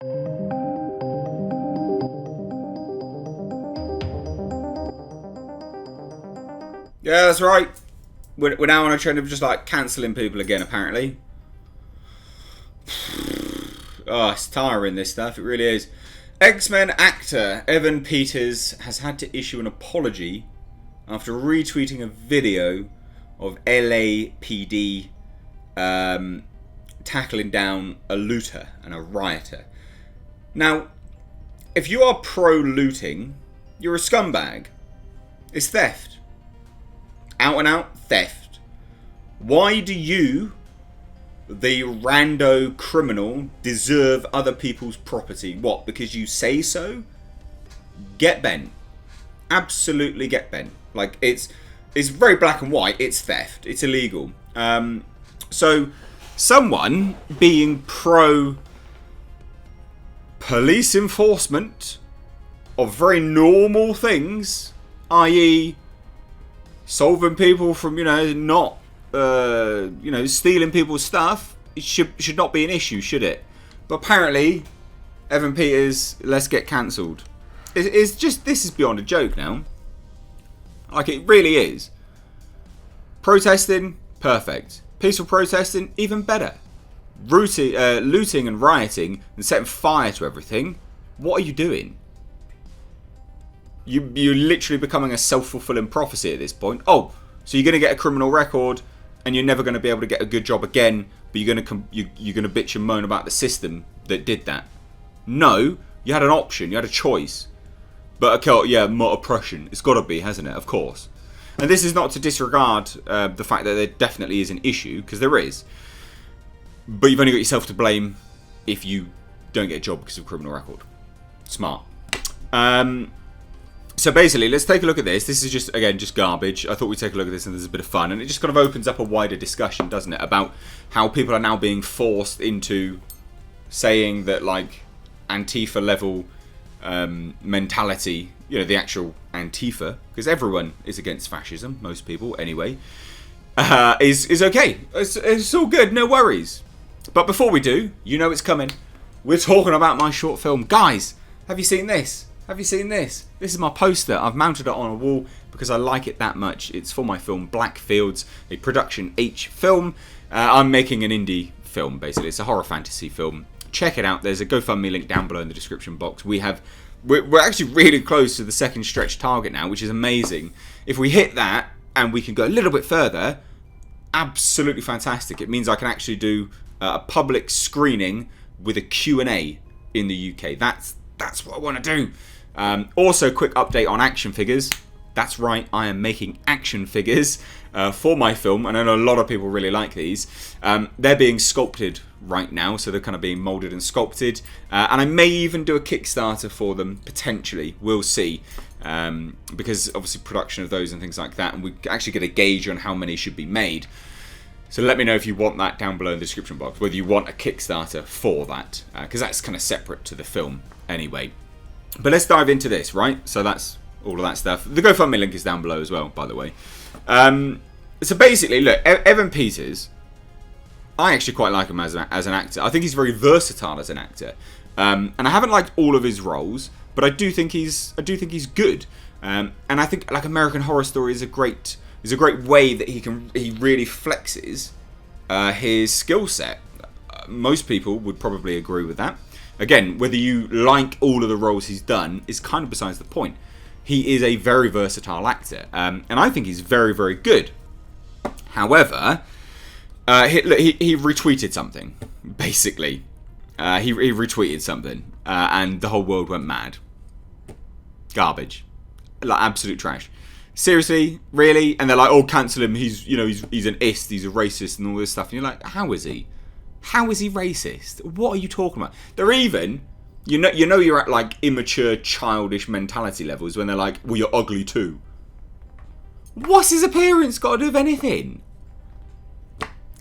Yeah, that's right. We're now on a trend of just like cancelling people again, apparently. Oh, it's tiring, this stuff. It really is. X-Men actor Evan Peters has had to issue an apology after retweeting a video of LAPD tackling down a looter and a rioter. Now, if you are pro-looting, you're a scumbag. It's theft. Out and out theft. Why do you, the rando criminal, deserve other people's property? What? Because you say so? Get bent. Absolutely get bent. Like, it's very black and white. It's theft. It's illegal. So someone being pro police enforcement of very normal things, i.e. solving people from, not, stealing people's stuff, it should not be an issue, should it? But apparently, Evan Peters, let's get cancelled. It's just, this is beyond a joke now. Like, it really is. Protesting, perfect. Peaceful protesting, even better. Looting and rioting and setting fire to everything, what are you doing? You're literally becoming a self-fulfilling prophecy at this point. Oh, so you're going to get a criminal record and you're never going to be able to get a good job again, but you're going to bitch and moan about the system that did that. No, you had an option, you had a choice. But okay, yeah, more oppression. It's got to be, hasn't it? Of course. And this is not to disregard the fact that there definitely is an issue, because there is. But you've only got yourself to blame if you don't get a job because of a criminal record. Smart. So basically, let's take a look at this. This is just garbage. I thought we'd take a look at this and there's a bit of fun. And it just kind of opens up a wider discussion, doesn't it? About how people are now being forced into saying that, like, Antifa level mentality, the actual Antifa, because everyone is against fascism, most people anyway, is okay. It's all good, no worries. But before we do, it's coming. We're talking about my short film. Guys, have you seen this? Have you seen this? This is my poster. I've mounted it on a wall because I like it that much. It's for my film Blackfields, a Production H film. I'm making an indie film, basically. It's a horror fantasy film. Check it out. There's a GoFundMe link down below in the description box. We're actually really close to the second stretch target now, which is amazing. If we hit that and we can go a little bit further, absolutely fantastic. It means I can actually do a public screening with a Q&A in the UK. That's what I want to do. Also, quick update on action figures. That's right, I am making action figures for my film, and I know a lot of people really like these. They're being sculpted right now, so they're kind of being moulded and sculpted. And I may even do a Kickstarter for them, potentially. We'll see. Because obviously production of those and things like that, and we actually get a gauge on how many should be made. So let me know if you want that down below in the description box, whether you want a Kickstarter for that, because that's kind of separate to the film anyway. But let's dive into this, right? So that's all of that stuff. The GoFundMe link is down below as well, by the way. So basically, look, Evan Peters, I actually quite like him as an actor. I think he's very versatile as an actor, and I haven't liked all of his roles, but I do think he's good. And I think like American Horror Story is a great way that he really flexes his skill set. Most people would probably agree with that. Again, whether you like all of the roles he's done is kind of besides the point. He is a very versatile actor, and I think he's very, very good. However, he retweeted something, basically. He retweeted something, and the whole world went mad. Garbage. Like, absolute trash. Seriously? Really? And they're like, oh, cancel him, he's an ist, he's a racist and all this stuff. And you're like, how is he? How is he racist? What are you talking about? They're even, you're at like immature, childish mentality levels when they're like, well, you're ugly too. What's his appearance got to do with anything?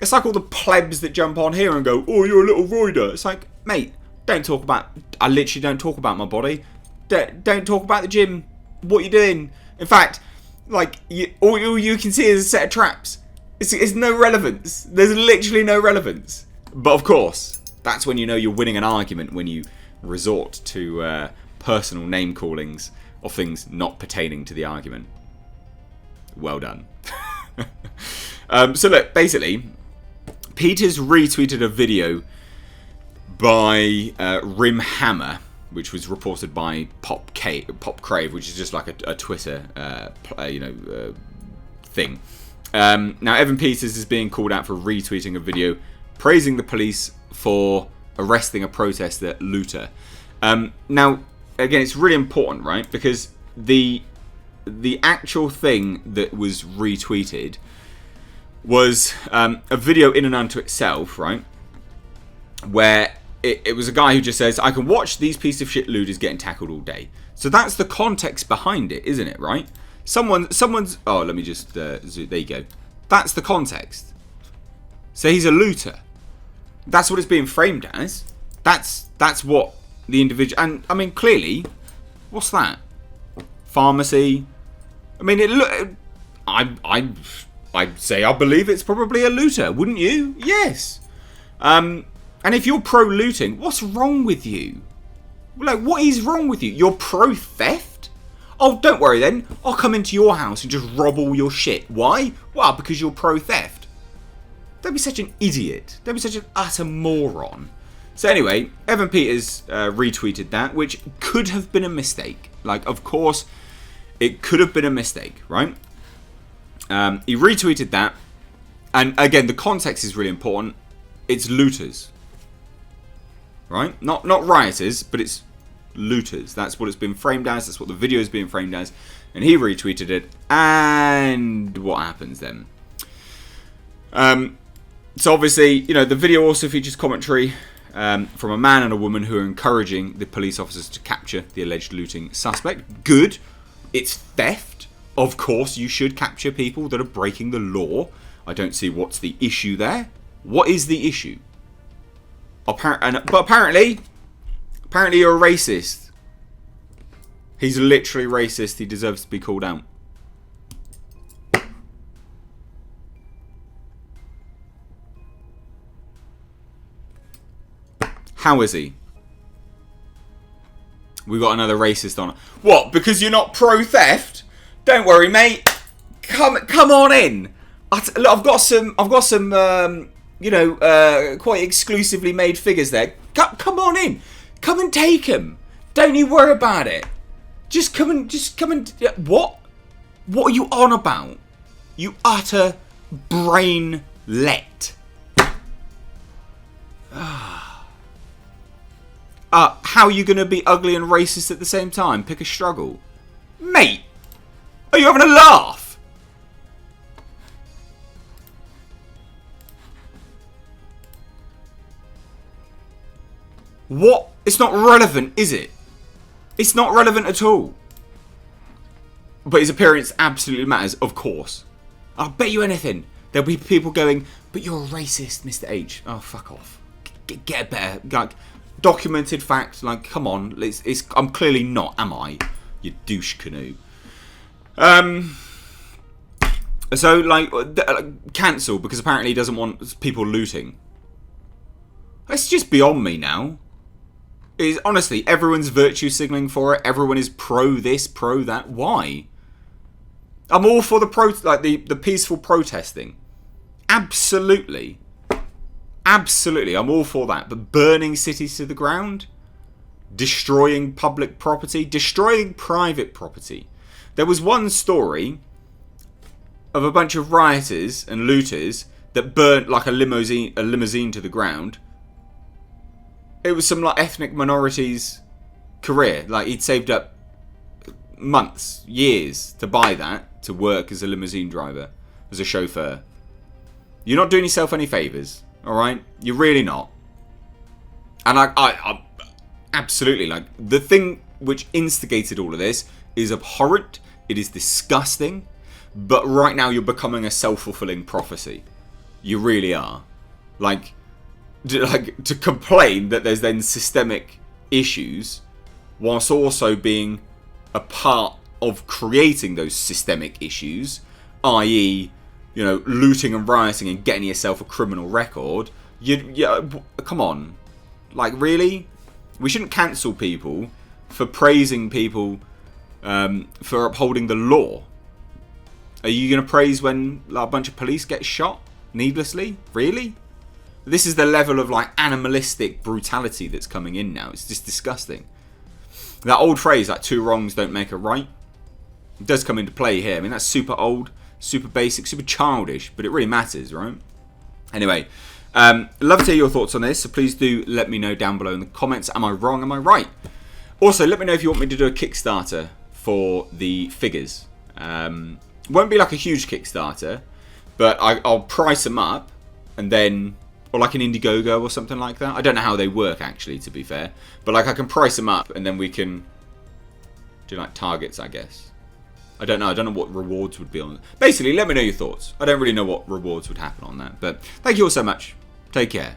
It's like all the plebs that jump on here and go, oh, you're a little roider. It's like, mate, I literally don't talk about my body. Don't talk about the gym. What you're doing. In fact, like, all you can see is a set of traps. It's no relevance. There's literally no relevance. But of course, that's when you know you're winning an argument, when you resort to personal name callings of things not pertaining to the argument. Well done. So look, basically, Peter's retweeted a video by Rim Hammer, which was reported by Pop Crave, which is just like a Twitter, thing. Now, Evan Peters is being called out for retweeting a video praising the police for arresting a protester looter. Now, again, it's really important, right? Because the actual thing that was retweeted was a video in and unto itself, right? Where it was a guy who just says, I can watch these piece of shit looters getting tackled all day. So that's the context behind it, isn't it, right? Someone's... Oh, let me just... there you go. That's the context. So he's a looter. That's what it's being framed as. That's what the individual... And, I mean, clearly, what's that? Pharmacy. I mean, I'd say I believe it's probably a looter, wouldn't you? Yes. And if you're pro-looting, what's wrong with you? Like, what is wrong with you? You're pro-theft? Oh, don't worry then. I'll come into your house and just rob all your shit. Why? Well, because you're pro-theft. Don't be such an idiot. Don't be such an utter moron. So anyway, Evan Peters retweeted that, which could have been a mistake. Like, of course, it could have been a mistake, right? He retweeted that. And again, the context is really important. It's looters. Right? Not rioters, but it's looters. That's what it's been framed as. That's what the video is being framed as. And he retweeted it. And what happens then? So obviously, the video also features commentary from a man and a woman who are encouraging the police officers to capture the alleged looting suspect. Good. It's theft. Of course, you should capture people that are breaking the law. I don't see what's the issue there. What is the issue? But apparently you're a racist. He's literally racist. He deserves to be called out. How is he? We got another racist on. What? Because you're not pro-theft? Don't worry, mate. Come on in. I've got some. Quite exclusively made figures there. Come on in. Come and take them. Don't you worry about it. Just come and. What? What are you on about? You utter brainlet. How are you going to be ugly and racist at the same time? Pick a struggle. Mate, are you having a laugh? What? It's not relevant, is it? It's not relevant at all. But his appearance absolutely matters, of course. I'll bet you anything. There'll be people going, but you're a racist, Mr. H. Oh, fuck off. Get a better, like, documented fact. Like, come on. I'm clearly not, am I? You douche canoe. So, like, cancel, because apparently he doesn't want people looting. It's just beyond me now. Is honestly, everyone's virtue signaling for it. Everyone is pro this, pro that. Why? I'm all for the peaceful protesting. Absolutely. Absolutely, I'm all for that. But burning cities to the ground? Destroying public property? Destroying private property? There was one story of a bunch of rioters and looters that burnt like a limousine to the ground. It was some like ethnic minorities' career. Like he'd saved up months, years to buy that, to work as a limousine driver, as a chauffeur. You're not doing yourself any favours, alright? You're really not. And I absolutely, like, the thing which instigated all of this is abhorrent, it is disgusting, but right now you're becoming a self-fulfilling prophecy. You really are. Like, to complain that there's then systemic issues whilst also being a part of creating those systemic issues, i.e., looting and rioting and getting yourself a criminal record. Come on. Like, really? We shouldn't cancel people for praising people for upholding the law. Are you going to praise when like, a bunch of police get shot needlessly? Really? This is the level of like animalistic brutality that's coming in now. It's just disgusting. That old phrase, like 2 wrongs don't make a right, it does come into play here. I mean, that's super old, super basic, super childish, but it really matters, right? Anyway, love to hear your thoughts on this, so please do let me know down below in the comments. Am I wrong? Am I right? Also, let me know if you want me to do a Kickstarter for the figures. Won't be like a huge Kickstarter, but I'll price them up and then, or like an Indiegogo or something like that. I don't know how they work actually, to be fair, but like I can price them up and then we can do like targets, I guess. I don't know what rewards would be on it. Basically, let me know your thoughts. I don't really know what rewards would happen on that, but thank you all so much. Take care.